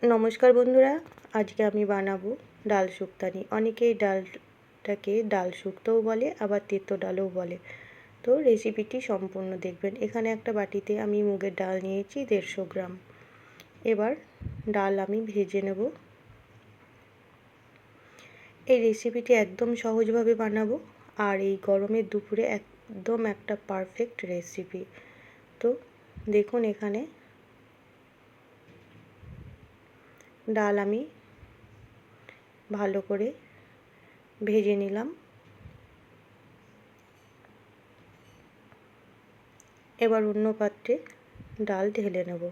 নমস্কার বন্ধুরা, আজকে আমি বানাবো ডাল শুক্তানি। অনেকেই ডালটাকে ডাল শুক্তোও বলে, আবার তেঁতো ডালও বলে। তো রেসিপিটি সম্পূর্ণ দেখবেন। এখানে একটা বাটিতে আমি মুগের ডাল নিয়েছি 150 গ্রাম। এবার ডাল আমি ভেজে নেব। এই রেসিপিটি একদম সহজভাবে বানাবো, আর এই গরমের দুপুরে একদম একটা পারফেক্ট রেসিপি। তো দেখুন, এখানে ডাল আমি ভালো করে ভেজে নিলাম। এবার অন্য পাত্রে ডাল ঢেলে নেব।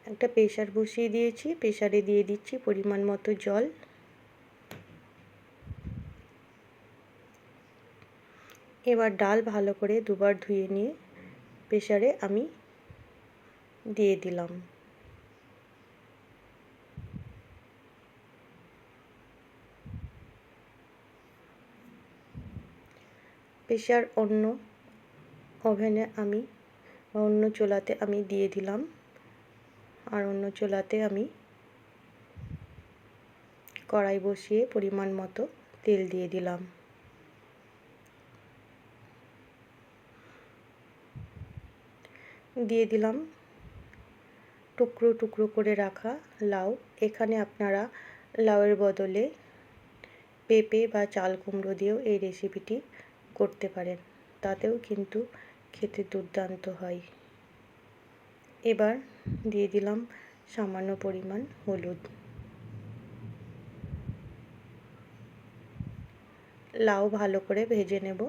একটা প্রেসার বসিয়ে দিয়েছি, প্রেসারে দিয়ে দিচ্ছি পরিমাণ মতো জল। এবার ডাল ভালো করে দুবার ধুয়ে নিয়ে প্রেসারে আমি দিয়ে দিলাম। প্রেসার অন্য ওভেনে আমি অন্য চুলাতে আমি দিয়ে দিলাম, আর অন্য চুলাতে আমি কড়াই বসিয়ে পরিমাণ মতো তেল দিয়ে দিলাম। দিয়ে দিলাম টুকরো টুকরো করে রাখা লাউ। এখানে আপনারা লাউয়ের বদলে পেঁপে বা চাল কুমড়ো দিয়েও এই রেসিপিটি করতে পারেন, তাতেও কিন্তু খেতে দুর্দান্ত হয়। এবার দিয়ে দিলাম সামান্য পরিমাণ হলুদ। লাউ ভালো করে ভেজে নেব।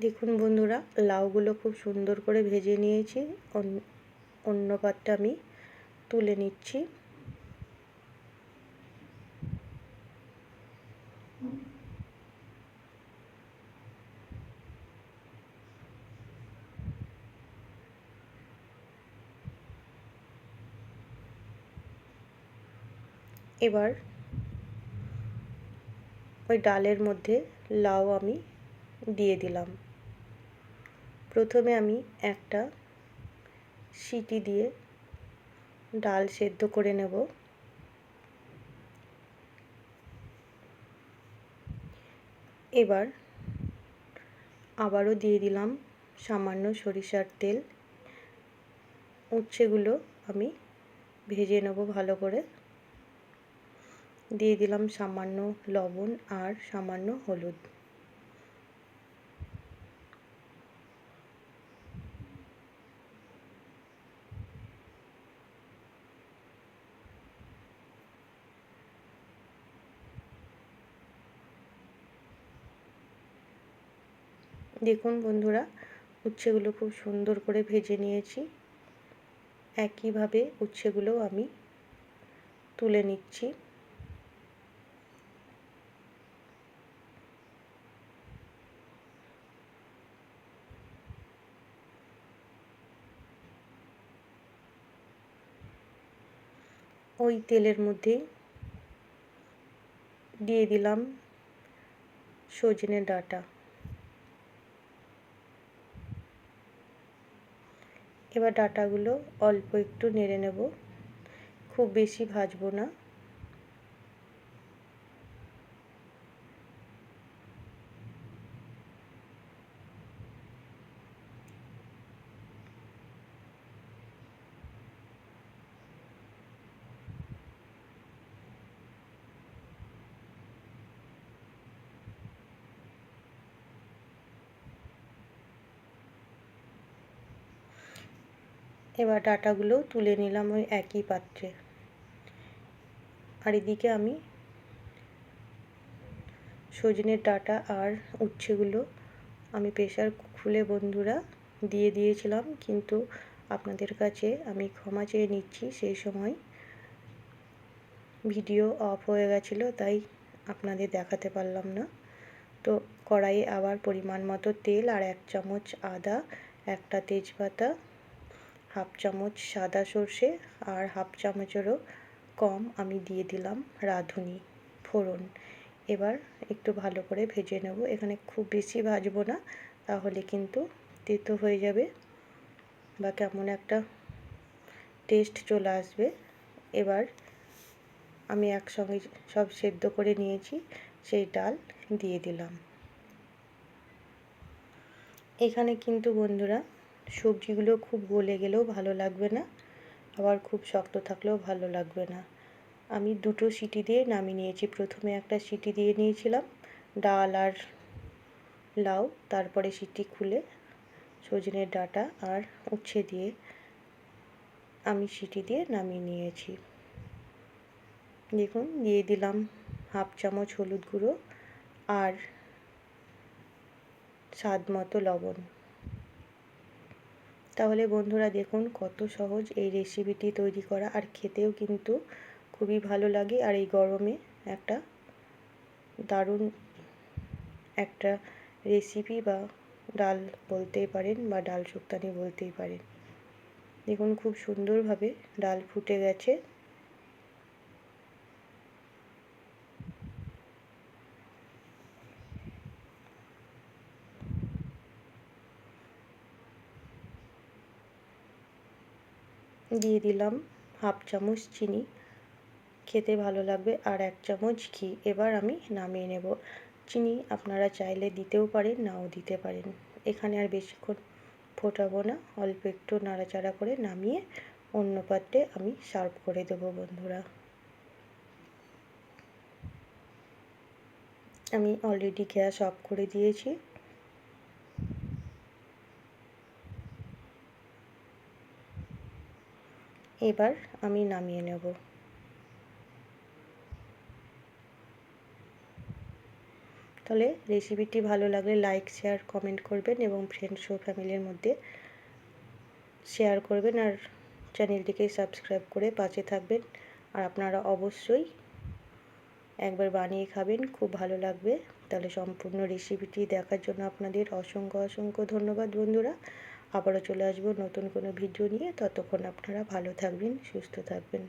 দেখুন বন্ধুরা, লাউগুলো খুব সুন্দর করে ভেজে নিয়েছি। অন্য পাত্রে আমি তুলে নিচ্ছি। এবার ওই ডালের মধ্যে লাউ আমি দিয়ে দিলাম। প্রথমে আমি একটা সিটি দিয়ে ডাল সেদ্ধ করে নেব। এবার আবারও দিয়ে দিলাম সামান্য সরিষার তেল। উচ্ছেগুলো আমি ভেজে নেব ভালো করে। দিয়ে দিলাম সামান্য লবণ আর সামান্য হলুদ। দেখুন বন্ধুরা, উচ্ছেগুলো খুব সুন্দর করে ভেজে নিয়েছি। একইভাবে উচ্ছেগুলোও আমি তুলে নিচ্ছি। ওই তেলের মধ্যে দিয়ে দিলাম সজনে ডাঁটা। এবার ডাঁটাগুলো অল্প একটু নেড়ে নেব, খুব বেশি ভাজবো না। এবার ডাঁটাগুলো তুলে নিলাম ওই একই পাত্রে। আর এদিকে আমি সজনের ডাঁটা আর উচ্ছেগুলো আমি প্রেসার খুলে বন্ধুরা দিয়ে দিয়েছিলাম, কিন্তু আপনাদের কাছে আমি ক্ষমা চেয়ে নিচ্ছি, সেই সময় ভিডিও অফ হয়ে গেছিলো, তাই আপনাদের দেখাতে পারলাম না। তো কড়াইয়ে আবার পরিমাণ মতো তেল আর 1 চামচ আদা, একটা তেজপাতা, হাফ চামচ সাদা সর্ষে আর হাফ চামচেরও কম আমি দিয়ে দিলাম রাঁধুনি ফোড়ন। এবার একটু ভালো করে ভেজে নেব। এখানে খুব বেশি ভাজবো না, তাহলে কিন্তু তেতো হয়ে যাবে বা কেমন একটা টেস্ট চলে আসবে। এবার আমি একসঙ্গে সব সেদ্ধ করে নিয়েছি সেই ডাল দিয়ে দিলাম। এখানে কিন্তু বন্ধুরা সবজিগুলো খুব গলে গেলেও ভালো লাগবে না, আবার খুব শক্ত থাকলেও ভালো লাগবে না। আমি দুটো সিটি দিয়ে নামিয়ে নিয়েছি। প্রথমে একটা সিটি দিয়ে নিয়েছিলাম ডাল আর লাউ, তারপরে সিটি খুলে সজনের ডাঁটা আর উচ্ছে দিয়ে আমি সিটি দিয়ে নামিয়ে নিয়েছি। দেখুন দিয়ে দিলাম হাফ চামচ হলুদ গুঁড়ো আর স্বাদ মতো লবণ। তাহলে বন্ধুরা দেখুন কত সহজ এই রেসিপিটি তৈরি করা, আর খেতেও কিন্তু খুবই ভালো লাগে। আর এই গরমে একটা দারুণ একটা রেসিপি বা ডাল বলতেই পারেন বা ডাল শুক্তানি বলতেই পারেন। দেখুন খুব সুন্দরভাবে ডাল ফুটে গেছে। দিয়ে দিলাম হাফ চামচ চিনি, খেতে ভালো লাগবে, আর 1 চামচ ঘি। এবার আমি নামিয়ে নেব। চিনি আপনারা চাইলে দিতেও পারেন, নাও দিতে পারেন। এখানে আর বেশিক্ষণ ফোটাবো না, অল্প একটু নাড়াচাড়া করে নামিয়ে অন্য পাত্রে আমি সার্ভ করে দেবো বন্ধুরা। আমি অলরেডি গ্যাস অফ করে দিয়েছি। এবার আমি নামিয়ে নেব। তাহলে রেসিপিটি ভালো লাগলে লাইক, শেয়ার, কমেন্ট করবেন এবং ফ্রেন্ডস ও ফ্যামিলির মধ্যে শেয়ার করবেন, আর চ্যানেলটিকে সাবস্ক্রাইব করে পাশে থাকবেন। আর আপনারা অবশ্যই একবার বানিয়ে খাবেন, খুব ভালো লাগবে। তাহলে সম্পূর্ণ রেসিপিটি দেখার জন্য আপনাদের অসংখ্য অসংখ্য ধন্যবাদ বন্ধুরা। আবারও চলে আসবো নতুন কোনো ভিডিও নিয়ে। ততক্ষণ আপনারা ভালো থাকবেন, সুস্থ থাকবেন।